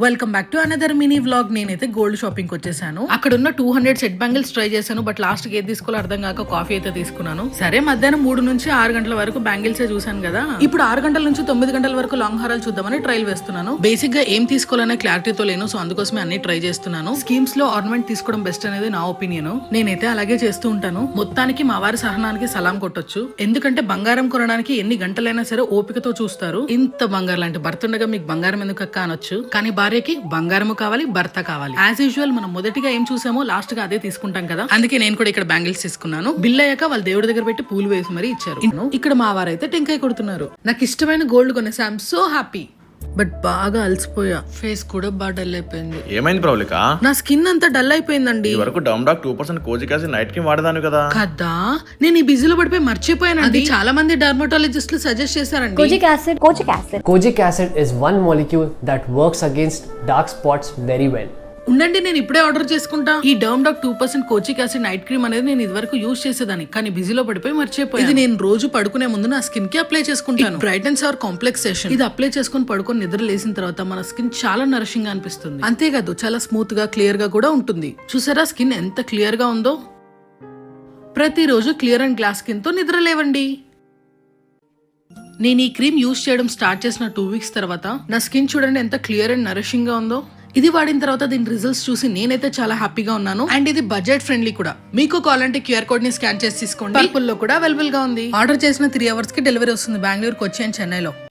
Welcome back to another mini vlog. నేనైతే gold shopping వచ్చేసాను. అక్కడ ఉన్న 200 సెట్ బ్యాంగిల్స్ ట్రై చేశాను. బట్ లాస్ట్ కి ఏది తీసుకోవాలో అర్థం కాక కాఫీ అయితే తీసుకున్నాను. సరే మధ్యాహ్నం 3 నుంచి 6 గంటల వరకు బ్యాంగిల్స్ చూసాను కదా. ఇప్పుడు 6 గంటల నుంచి 9 గంటల వరకు లాంగ్ హారాలు చూద్దామని ట్రైల్ వేస్తున్నాను. బేసిక్ గా ఏం తీసుకోవాలనే క్లారిటీతో లేను, సో అందుకోసమే అన్ని ట్రై చేస్తున్నాను. స్కీమ్స్ లో ఆర్నమెంట్ తీసుకోవడం బెస్ట్ అనేది నా ఒపీనియన్. నేనైతే అలాగే చేస్తూ ఉంటాను. మొత్తానికి మా వారి సహనానికి సలాం కొట్టొచ్చు. ఎందుకంటే బంగారం కొనడానికి ఎన్ని గంటలైనా సరే ఓపికతో చూస్తారు. ఇంత బంగారం లాంటి భర్త ఉండగా మీకు బంగారం ఎందుకు అక్క అనొచ్చు. కానీ భార్యకి బంగారము కావాలి, భర్త కావాలి. యాజ్ యూజువల్ మనం మొదటిగా ఏం చూసామో లాస్ట్ గా అదే తీసుకుంటాం కదా. అందుకే నేను కూడా ఇక్కడ బ్యాంగిల్స్ తీసుకున్నాను. బిల్ అయ్యాక వాళ్ళ దేవుడి దగ్గర పెట్టి పూలు వేసి మరీ ఇచ్చారు. ఇక్కడ మా వారైతే టెంకాయ కొడుతున్నారు. నాకు ఇష్టమైన గోల్డ్ కొనేసా. I'm so happy. బట్ బాగా అలసిపోయా. ఫేస్ కూడా బాగా డల్ అయిపోయింది. ఏమైంది ప్రౌలిక? నా స్కిన్ అంతా డల్ అయిపోయిందండి. ఈ వరకు డమ్డాక్ 2% కోజిక్ యాసిడ్ నైట్ క్రీమ్ వాడదాను కదా. నేను ఈ బిజీలో పడిపోయి మర్చిపోయానండి. చాలా మంది డర్మటాలజిస్టులు సజెస్ట్ చేశారండి. Kojic acid is one molecule that works against dark spots very well. ఉండండి, నేను ఇప్పుడే ఆర్డర్ చేసుకుంటా. ఈ డర్మడాక్ 2% కోజిక్ యాసిడ్ నైట్ క్రీమ్ అనేది నేను ఇదివరకు యూజ్ చేసేదాన్ని, కానీ బిజీలో పడిపోయి మర్చిపోయి. ఇది నేను రోజు పడుకునే ముందు నా స్కిన్ కి అప్లై చేసుకుంటాను. బ్రైట్నెన్స్ ఆర్ కాంప్లెక్సేషన్. ఇది అప్లై చేసుకుని పడుకొని నిద్ర లేసిన తర్వాత మన స్కిన్ చాలా నరిషింగ్ గా అనిపిస్తుంది. అంతేకాదు చాలా స్మూత్ గా క్లియర్ గా కూడా ఉంటుంది. చూసారా స్కిన్ ఎంత క్లియర్ గా ఉందో. ప్రతిరోజు క్లియర్ అండ్ గ్లాస్ స్కిన్ తో నిద్ర లేవండి. నేను ఈ క్రీమ్ యూజ్ చేయడం స్టార్ట్ చేసిన 2 వీక్స్ తర్వాత నా స్కిన్ చూడండి ఎంత క్లియర్ అండ్ నరిషింగ్ గా ఉందో. ఇది వాడిన తర్వాత దీని రిజల్ట్స్ చూసి నేనైతే చాలా హ్యాపీగా ఉన్నాను. అండ్ ఇది బడ్జెట్ ఫ్రెండ్లీ కూడా. మీకు కావాలంటే QR కోడ్ ని స్కాన్ చేసి తీసుకోండి. పర్పుల్ లో కూడా అవైలబుల్ గా ఉంది. ఆర్డర్ చేసిన 3 అవర్స్ కి డెలివరీ వస్తుంది బెంగళూరు, కొచ్చి అండ్ చెన్నైలో.